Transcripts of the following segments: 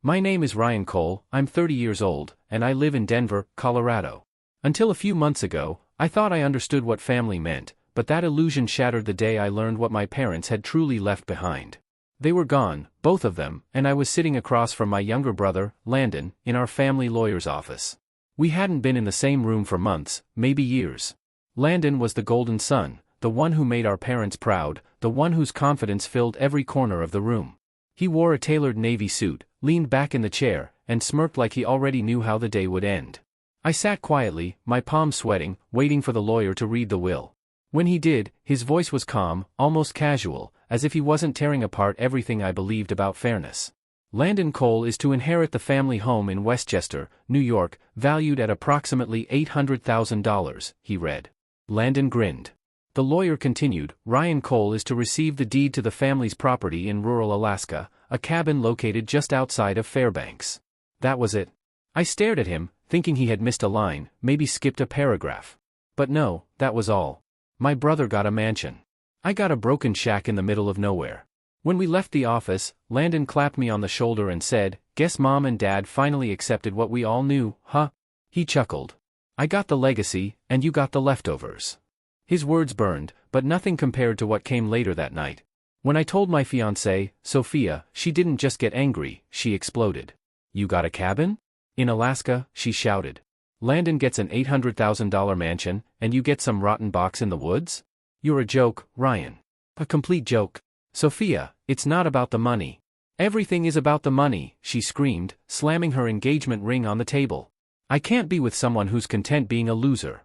My name is Ryan Cole, I'm 30 years old, and I live in Denver, Colorado. Until a few months ago, I thought I understood what family meant, but that illusion shattered the day I learned what my parents had truly left behind. They were gone, both of them, and I was sitting across from my younger brother, Landon, in our family lawyer's office. We hadn't been in the same room for months, maybe years. Landon was the golden son, the one who made our parents proud, the one whose confidence filled every corner of the room. He wore a tailored navy suit, leaned back in the chair, and smirked like he already knew how the day would end. I sat quietly, my palms sweating, waiting for the lawyer to read the will. When he did, his voice was calm, almost casual, as if he wasn't tearing apart everything I believed about fairness. Landon Cole is to inherit the family home in Westchester, New York, valued at approximately $800,000, he read. Landon grinned. The lawyer continued, Ryan Cole is to receive the deed to the family's property in rural Alaska, a cabin located just outside of Fairbanks. That was it. I stared at him, thinking he had missed a line, maybe skipped a paragraph. But no, that was all. My brother got a mansion. I got a broken shack in the middle of nowhere. When we left the office, Landon clapped me on the shoulder and said, "Guess Mom and Dad finally accepted what we all knew, huh?" He chuckled. I got the legacy, and you got the leftovers. His words burned, but nothing compared to what came later that night. When I told my fiancée, Sophia, she didn't just get angry, she exploded. "You got a cabin? In Alaska?" she shouted. "Landon gets an $800,000 mansion, and you get some rotten box in the woods? You're a joke, Ryan. A complete joke. Sophia, it's not about the money. Everything is about the money," she screamed, slamming her engagement ring on the table. "I can't be with someone who's content being a loser."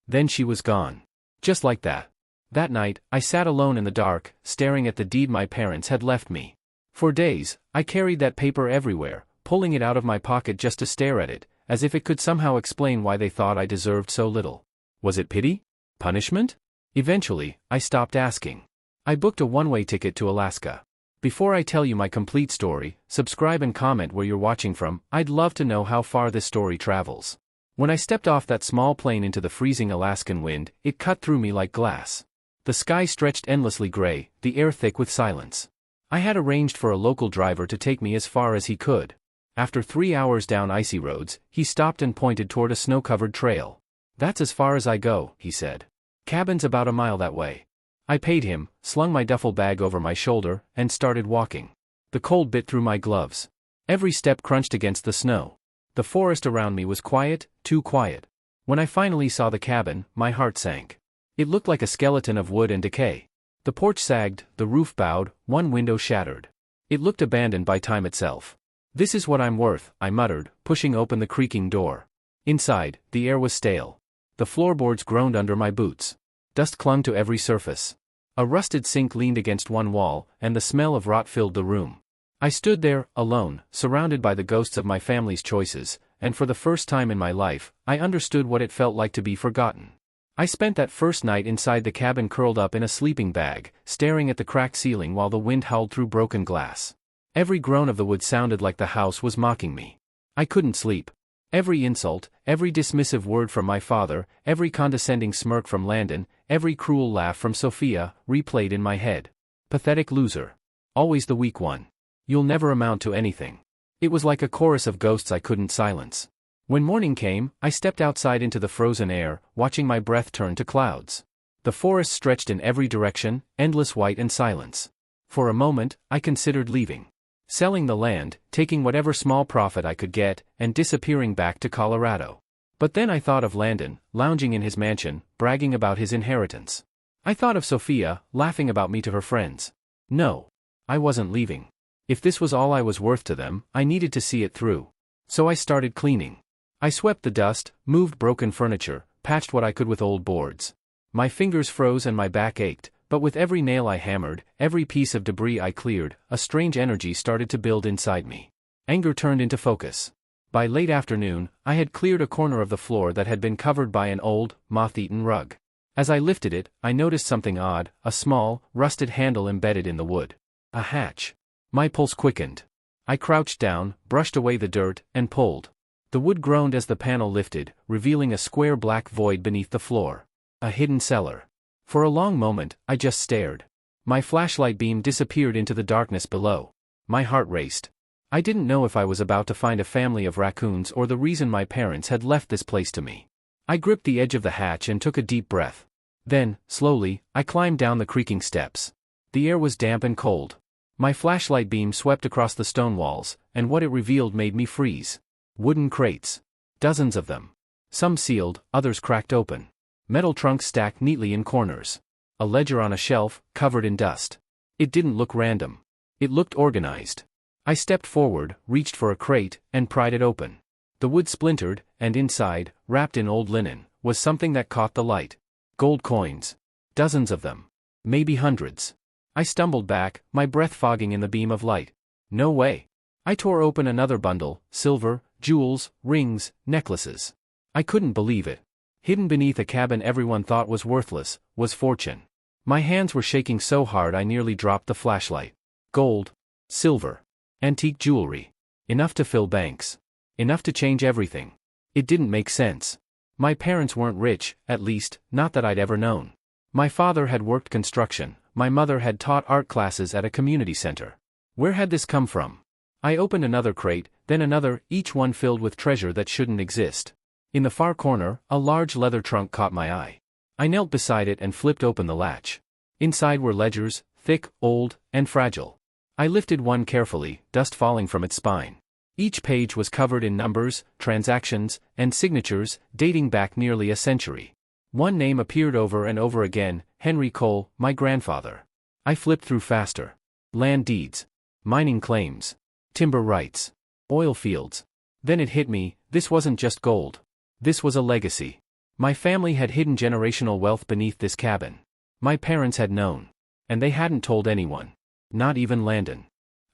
Then she was gone. Just like that. That night, I sat alone in the dark, staring at the deed my parents had left me. For days, I carried that paper everywhere, pulling it out of my pocket just to stare at it, as if it could somehow explain why they thought I deserved so little. Was it pity? Punishment? Eventually, I stopped asking. I booked a one-way ticket to Alaska. Before I tell you my complete story, subscribe and comment where you're watching from. I'd love to know how far this story travels. When I stepped off that small plane into the freezing Alaskan wind, it cut through me like glass. The sky stretched endlessly gray, the air thick with silence. I had arranged for a local driver to take me as far as he could. After 3 hours down icy roads, he stopped and pointed toward a snow-covered trail. "That's as far as I go," he said. "Cabin's about a mile that way." I paid him, slung my duffel bag over my shoulder, and started walking. The cold bit through my gloves. Every step crunched against the snow. The forest around me was quiet, too quiet. When I finally saw the cabin, my heart sank. It looked like a skeleton of wood and decay. The porch sagged, the roof bowed, one window shattered. It looked abandoned by time itself. "This is what I'm worth," I muttered, pushing open the creaking door. Inside, the air was stale. The floorboards groaned under my boots. Dust clung to every surface. A rusted sink leaned against one wall, and the smell of rot filled the room. I stood there, alone, surrounded by the ghosts of my family's choices, and for the first time in my life, I understood what it felt like to be forgotten. I spent that first night inside the cabin curled up in a sleeping bag, staring at the cracked ceiling while the wind howled through broken glass. Every groan of the wood sounded like the house was mocking me. I couldn't sleep. Every insult, every dismissive word from my father, every condescending smirk from Landon, every cruel laugh from Sophia, replayed in my head. Pathetic loser. Always the weak one. You'll never amount to anything. It was like a chorus of ghosts I couldn't silence. When morning came, I stepped outside into the frozen air, watching my breath turn to clouds. The forest stretched in every direction, endless white and silence. For a moment, I considered leaving. Selling the land, taking whatever small profit I could get, and disappearing back to Colorado. But then I thought of Landon, lounging in his mansion, bragging about his inheritance. I thought of Sophia, laughing about me to her friends. No. I wasn't leaving. If this was all I was worth to them, I needed to see it through. So I started cleaning. I swept the dust, moved broken furniture, patched what I could with old boards. My fingers froze and my back ached, but with every nail I hammered, every piece of debris I cleared, a strange energy started to build inside me. Anger turned into focus. By late afternoon, I had cleared a corner of the floor that had been covered by an old, moth-eaten rug. As I lifted it, I noticed something odd, a small, rusted handle embedded in the wood. A hatch. My pulse quickened. I crouched down, brushed away the dirt, and pulled. The wood groaned as the panel lifted, revealing a square black void beneath the floor. A hidden cellar. For a long moment, I just stared. My flashlight beam disappeared into the darkness below. My heart raced. I didn't know if I was about to find a family of raccoons or the reason my parents had left this place to me. I gripped the edge of the hatch and took a deep breath. Then, slowly, I climbed down the creaking steps. The air was damp and cold. My flashlight beam swept across the stone walls, and what it revealed made me freeze. Wooden crates. Dozens of them. Some sealed, others cracked open. Metal trunks stacked neatly in corners. A ledger on a shelf, covered in dust. It didn't look random. It looked organized. I stepped forward, reached for a crate, and pried it open. The wood splintered, and inside, wrapped in old linen, was something that caught the light. Gold coins. Dozens of them. Maybe hundreds. I stumbled back, my breath fogging in the beam of light. No way. I tore open another bundle, silver, jewels, rings, necklaces. I couldn't believe it. Hidden beneath a cabin everyone thought was worthless, was fortune. My hands were shaking so hard I nearly dropped the flashlight. Gold. Silver. Antique jewelry. Enough to fill banks. Enough to change everything. It didn't make sense. My parents weren't rich, at least, not that I'd ever known. My father had worked construction, my mother had taught art classes at a community center. Where had this come from? I opened another crate, then another, each one filled with treasure that shouldn't exist. In the far corner, a large leather trunk caught my eye. I knelt beside it and flipped open the latch. Inside were ledgers, thick, old, and fragile. I lifted one carefully, dust falling from its spine. Each page was covered in numbers, transactions, and signatures, dating back nearly a century. One name appeared over and over again, Henry Cole, my grandfather. I flipped through faster. Land deeds. Mining claims. Timber rights. Oil fields. Then it hit me, this wasn't just gold. This was a legacy. My family had hidden generational wealth beneath this cabin. My parents had known. And they hadn't told anyone. Not even Landon.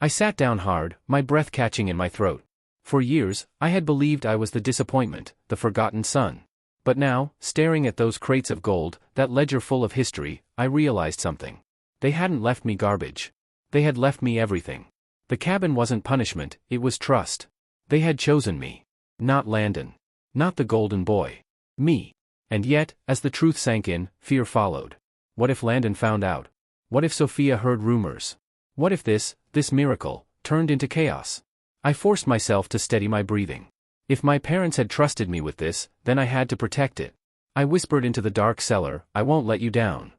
I sat down hard, my breath catching in my throat. For years, I had believed I was the disappointment, the forgotten son. But now, staring at those crates of gold, that ledger full of history, I realized something. They hadn't left me garbage. They had left me everything. The cabin wasn't punishment, it was trust. They had chosen me. Not Landon. Not the golden boy. Me. And yet, as the truth sank in, fear followed. What if Landon found out? What if Sophia heard rumors? What if this miracle, turned into chaos? I forced myself to steady my breathing. If my parents had trusted me with this, then I had to protect it. I whispered into the dark cellar, I won't let you down.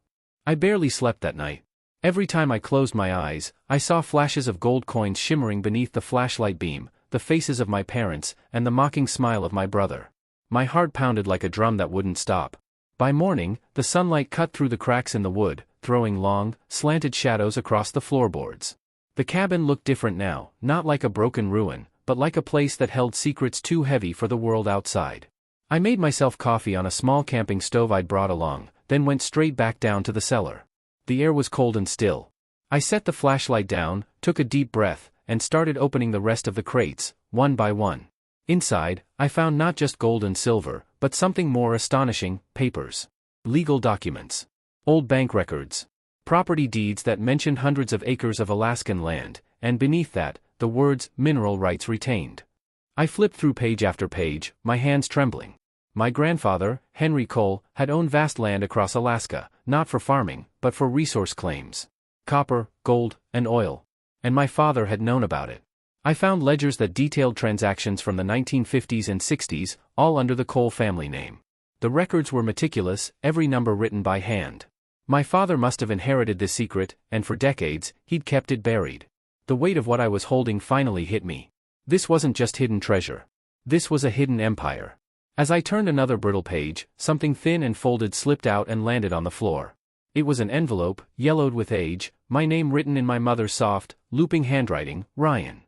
I barely slept that night. Every time I closed my eyes, I saw flashes of gold coins shimmering beneath the flashlight beam, the faces of my parents, and the mocking smile of my brother. My heart pounded like a drum that wouldn't stop. By morning, the sunlight cut through the cracks in the wood, throwing long, slanted shadows across the floorboards. The cabin looked different now, not like a broken ruin, but like a place that held secrets too heavy for the world outside. I made myself coffee on a small camping stove I'd brought along, then went straight back down to the cellar. The air was cold and still. I set the flashlight down, took a deep breath, and started opening the rest of the crates, one by one. Inside, I found not just gold and silver, but something more astonishing, papers. Legal documents. Old bank records. Property deeds that mentioned hundreds of acres of Alaskan land, and beneath that, the words, mineral rights retained. I flipped through page after page, my hands trembling. My grandfather, Henry Cole, had owned vast land across Alaska, not for farming, but for resource claims. Copper, gold, and oil. And my father had known about it. I found ledgers that detailed transactions from the 1950s and 60s, all under the Cole family name. The records were meticulous, every number written by hand. My father must have inherited this secret, and for decades, he'd kept it buried. The weight of what I was holding finally hit me. This wasn't just hidden treasure. This was a hidden empire. As I turned another brittle page, something thin and folded slipped out and landed on the floor. It was an envelope, yellowed with age, my name written in my mother's soft, looping handwriting, Ryan.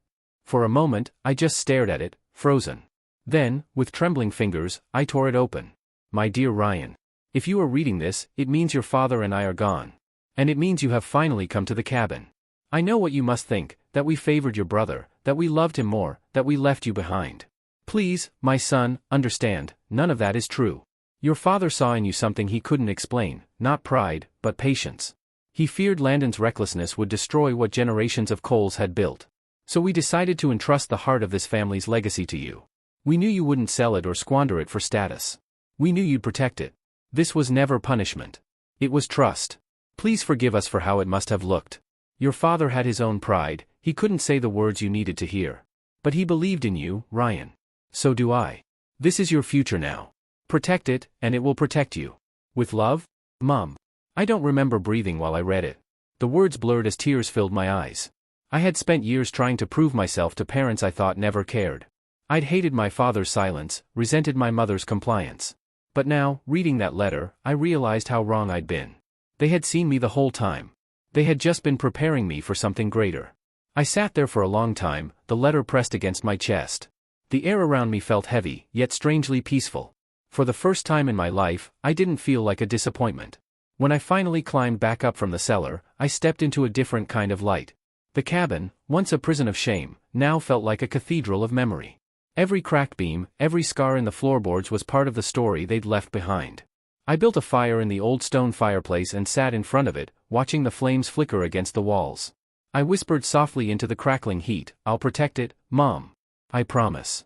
For a moment, I just stared at it, frozen. Then, with trembling fingers, I tore it open. My dear Ryan. If you are reading this, it means your father and I are gone. And it means you have finally come to the cabin. I know what you must think, that we favored your brother, that we loved him more, that we left you behind. Please, my son, understand, none of that is true. Your father saw in you something he couldn't explain, not pride, but patience. He feared Landon's recklessness would destroy what generations of Coles had built. So we decided to entrust the heart of this family's legacy to you. We knew you wouldn't sell it or squander it for status. We knew you'd protect it. This was never punishment. It was trust. Please forgive us for how it must have looked. Your father had his own pride, He couldn't say the words you needed to hear. But he believed in you, Ryan. So do I. This is your future now. Protect it, and it will protect you. With love, Mom. I don't remember breathing while I read it. The words blurred as tears filled my eyes. I had spent years trying to prove myself to parents I thought never cared. I'd hated my father's silence, resented my mother's compliance. But now, reading that letter, I realized how wrong I'd been. They had seen me the whole time. They had just been preparing me for something greater. I sat there for a long time, the letter pressed against my chest. The air around me felt heavy, yet strangely peaceful. For the first time in my life, I didn't feel like a disappointment. When I finally climbed back up from the cellar, I stepped into a different kind of light. The cabin, once a prison of shame, now felt like a cathedral of memory. Every cracked beam, every scar in the floorboards was part of the story they'd left behind. I built a fire in the old stone fireplace and sat in front of it, watching the flames flicker against the walls. I whispered softly into the crackling heat, "I'll protect it, Mom. I promise."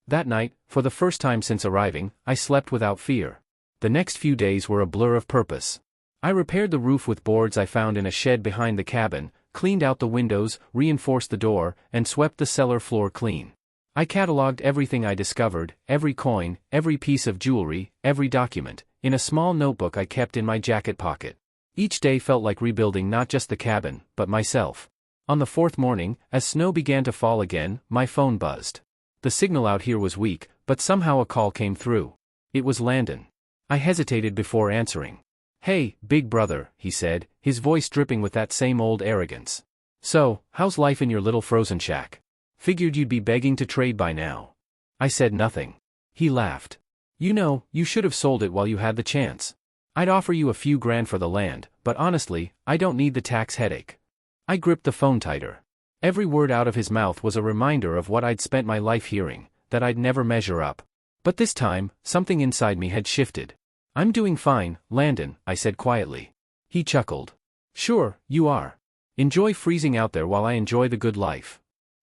That night, for the first time since arriving, I slept without fear. The next few days were a blur of purpose. I repaired the roof with boards I found in a shed behind the cabin, cleaned out the windows, reinforced the door, and swept the cellar floor clean. I cataloged everything I discovered, every coin, every piece of jewelry, every document, in a small notebook I kept in my jacket pocket. Each day felt like rebuilding not just the cabin, but myself. On the fourth morning, as snow began to fall again, my phone buzzed. The signal out here was weak, but somehow a call came through. It was Landon. I hesitated before answering. "Hey, big brother," he said, his voice dripping with that same old arrogance. "So, how's life in your little frozen shack? Figured you'd be begging to trade by now." I said nothing. He laughed. "You know, you should have sold it while you had the chance. I'd offer you a few grand for the land, but honestly, I don't need the tax headache." I gripped the phone tighter. Every word out of his mouth was a reminder of what I'd spent my life hearing, that I'd never measure up. But this time, something inside me had shifted. "I'm doing fine, Landon," I said quietly. He chuckled. "Sure, you are. Enjoy freezing out there while I enjoy the good life."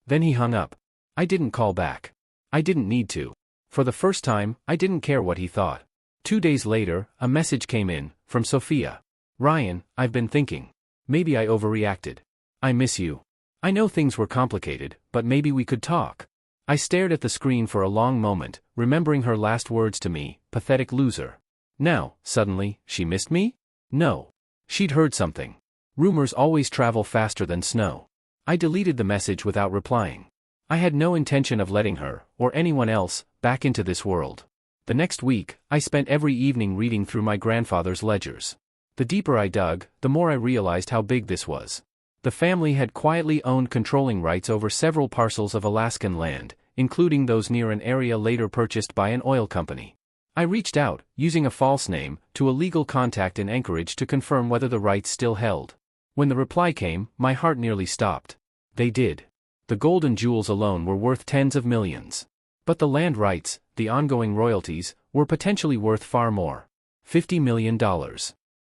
Then he hung up. I didn't call back. I didn't need to. For the first time, I didn't care what he thought. 2 days later, a message came in, from Sophia. "Ryan, I've been thinking. Maybe I overreacted. I miss you. I know things were complicated, but maybe we could talk." I stared at the screen for a long moment, remembering her last words to me, "Pathetic loser." Now, suddenly, she missed me? No. She'd heard something. Rumors always travel faster than snow. I deleted the message without replying. I had no intention of letting her, or anyone else, back into this world. The next week, I spent every evening reading through my grandfather's ledgers. The deeper I dug, the more I realized how big this was. The family had quietly owned controlling rights over several parcels of Alaskan land, including those near an area later purchased by an oil company. I reached out, using a false name, to a legal contact in Anchorage to confirm whether the rights still held. When the reply came, my heart nearly stopped. They did. The gold and jewels alone were worth tens of millions. But the land rights, the ongoing royalties, were potentially worth far more. $50 million.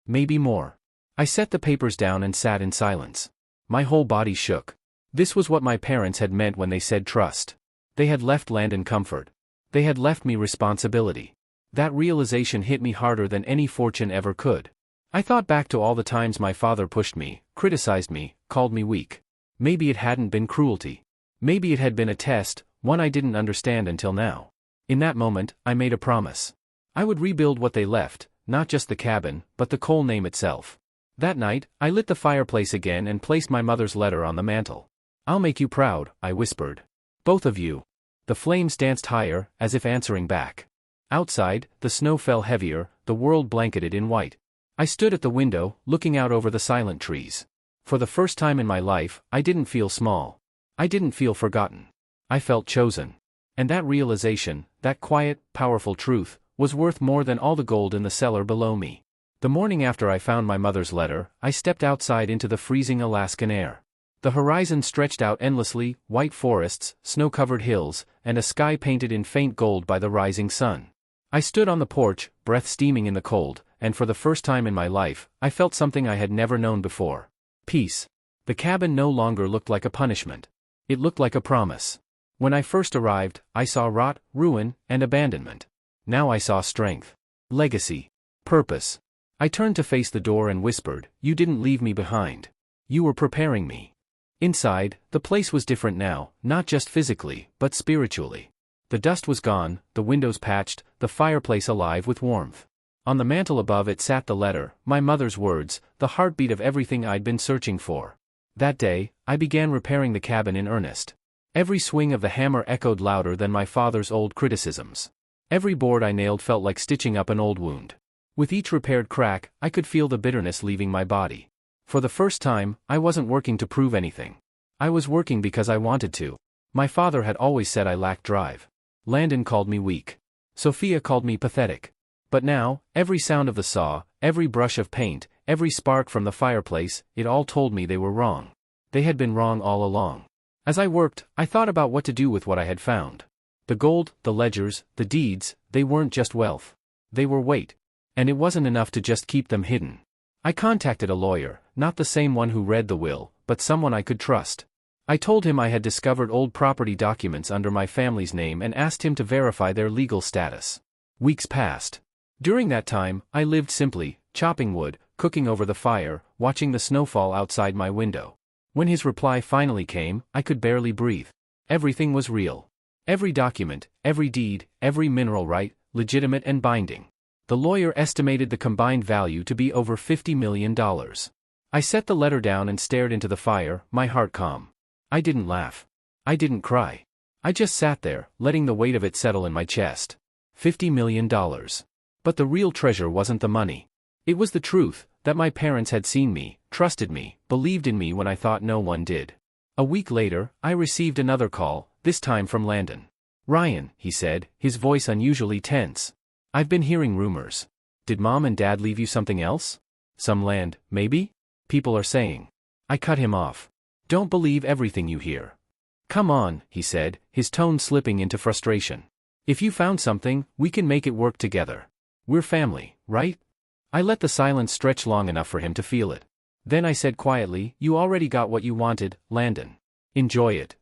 Maybe more. I set the papers down and sat in silence. My whole body shook. This was what my parents had meant when they said trust. They had left land and comfort. They had left me responsibility. That realization hit me harder than any fortune ever could. I thought back to all the times my father pushed me, criticized me, called me weak. Maybe it hadn't been cruelty. Maybe it had been a test, one I didn't understand until now. In that moment, I made a promise. I would rebuild what they left, not just the cabin, but the coal name itself. That night, I lit the fireplace again and placed my mother's letter on the mantel. "I'll make you proud," I whispered. "Both of you." The flames danced higher, as if answering back. Outside, the snow fell heavier, the world blanketed in white. I stood at the window, looking out over the silent trees. For the first time in my life, I didn't feel small. I didn't feel forgotten. I felt chosen. And that realization, that quiet, powerful truth, was worth more than all the gold in the cellar below me. The morning after I found my mother's letter, I stepped outside into the freezing Alaskan air. The horizon stretched out endlessly, white forests, snow-covered hills, and a sky painted in faint gold by the rising sun. I stood on the porch, breath steaming in the cold, and for the first time in my life, I felt something I had never known before. Peace. The cabin no longer looked like a punishment. It looked like a promise. When I first arrived, I saw rot, ruin, and abandonment. Now I saw strength. Legacy. Purpose. I turned to face the door and whispered, "You didn't leave me behind. You were preparing me." Inside, the place was different now, not just physically, but spiritually. The dust was gone, the windows patched, the fireplace alive with warmth. On the mantel above it sat the letter, my mother's words, the heartbeat of everything I'd been searching for. That day, I began repairing the cabin in earnest. Every swing of the hammer echoed louder than my father's old criticisms. Every board I nailed felt like stitching up an old wound. With each repaired crack, I could feel the bitterness leaving my body. For the first time, I wasn't working to prove anything. I was working because I wanted to. My father had always said I lacked drive. Landon called me weak. Sophia called me pathetic. But now, every sound of the saw, every brush of paint, every spark from the fireplace, it all told me they were wrong. They had been wrong all along. As I worked, I thought about what to do with what I had found. The gold, the ledgers, the deeds, they weren't just wealth. They were weight. And it wasn't enough to just keep them hidden. I contacted a lawyer, not the same one who read the will, but someone I could trust. I told him I had discovered old property documents under my family's name and asked him to verify their legal status. Weeks passed. During that time, I lived simply, chopping wood, cooking over the fire, watching the snowfall outside my window. When his reply finally came, I could barely breathe. Everything was real. Every document, every deed, every mineral right, legitimate and binding. The lawyer estimated the combined value to be over $50 million. I set the letter down and stared into the fire, my heart calm. I didn't laugh. I didn't cry. I just sat there, letting the weight of it settle in my chest. $50 million. But the real treasure wasn't the money. It was the truth, that my parents had seen me, trusted me, believed in me when I thought no one did. A week later, I received another call, this time from Landon. "Ryan," he said, his voice unusually tense. "I've been hearing rumors. Did Mom and Dad leave you something else? Some land, maybe? People are saying." I cut him off. "Don't believe everything you hear." "Come on," he said, his tone slipping into frustration. "If you found something, we can make it work together. We're family, right?" I let the silence stretch long enough for him to feel it. Then I said quietly, "You already got what you wanted, Landon. Enjoy it."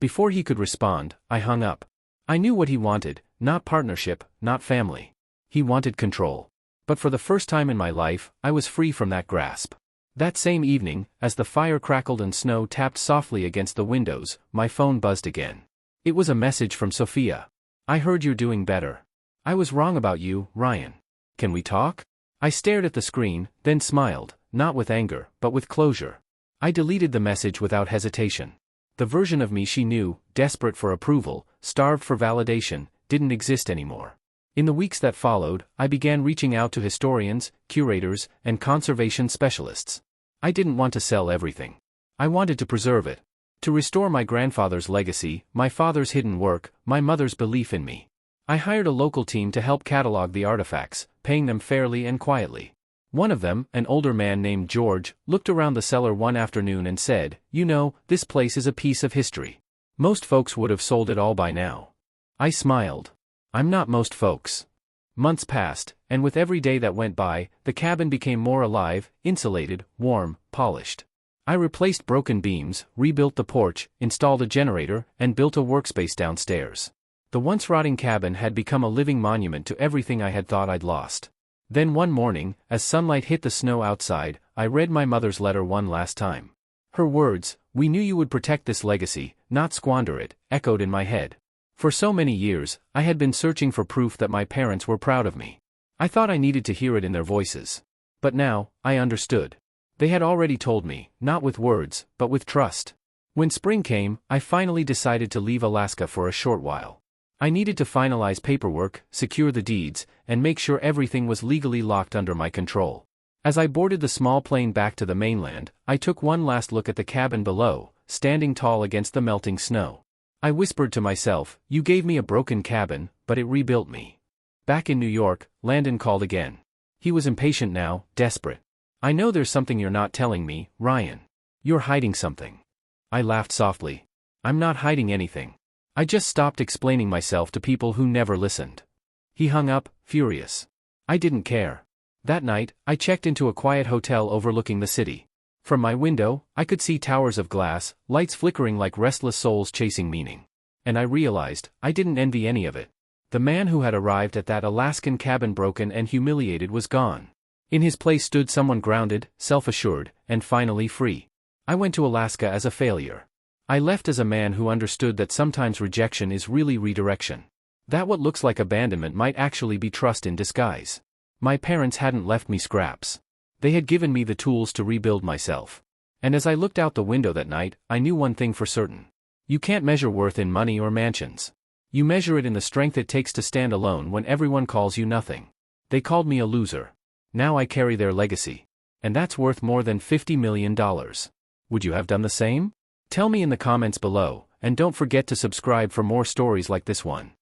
Before he could respond, I hung up. I knew what he wanted, not partnership, not family. He wanted control. But for the first time in my life, I was free from that grasp. That same evening, as the fire crackled and snow tapped softly against the windows, my phone buzzed again. It was a message from Sophia. "I heard you're doing better. I was wrong about you, Ryan. Can we talk?" I stared at the screen, then smiled, not with anger, but with closure. I deleted the message without hesitation. The version of me she knew, desperate for approval, starved for validation, didn't exist anymore. In the weeks that followed, I began reaching out to historians, curators, and conservation specialists. I didn't want to sell everything. I wanted to preserve it. To restore my grandfather's legacy, my father's hidden work, my mother's belief in me. I hired a local team to help catalog the artifacts, paying them fairly and quietly. One of them, an older man named George, looked around the cellar one afternoon and said, "You know, this place is a piece of history. Most folks would have sold it all by now." I smiled. I'm not most folks. Months passed, and with every day that went by, the cabin became more alive, insulated, warm, polished. I replaced broken beams, rebuilt the porch, installed a generator, and built a workspace downstairs. The once rotting cabin had become a living monument to everything I had thought I'd lost. Then one morning, as sunlight hit the snow outside, I read my mother's letter one last time. Her words, "We knew you would protect this legacy, not squander it," echoed in my head. For so many years, I had been searching for proof that my parents were proud of me. I thought I needed to hear it in their voices. But now, I understood. They had already told me, not with words, but with trust. When spring came, I finally decided to leave Alaska for a short while. I needed to finalize paperwork, secure the deeds, and make sure everything was legally locked under my control. As I boarded the small plane back to the mainland, I took one last look at the cabin below, standing tall against the melting snow. I whispered to myself, "You gave me a broken cabin, but it rebuilt me." Back in New York, Landon called again. He was impatient now, desperate. "I know there's something you're not telling me, Ryan. You're hiding something." I laughed softly. "I'm not hiding anything. I just stopped explaining myself to people who never listened." He hung up, furious. I didn't care. That night, I checked into a quiet hotel overlooking the city. From my window, I could see towers of glass, lights flickering like restless souls chasing meaning. And I realized, I didn't envy any of it. The man who had arrived at that Alaskan cabin broken and humiliated was gone. In his place stood someone grounded, self-assured, and finally free. I went to Alaska as a failure. I left as a man who understood that sometimes rejection is really redirection. That what looks like abandonment might actually be trust in disguise. My parents hadn't left me scraps. They had given me the tools to rebuild myself. And as I looked out the window that night, I knew one thing for certain. You can't measure worth in money or mansions. You measure it in the strength it takes to stand alone when everyone calls you nothing. They called me a loser. Now I carry their legacy. And that's worth more than $50 million. Would you have done the same? Tell me in the comments below, and don't forget to subscribe for more stories like this one.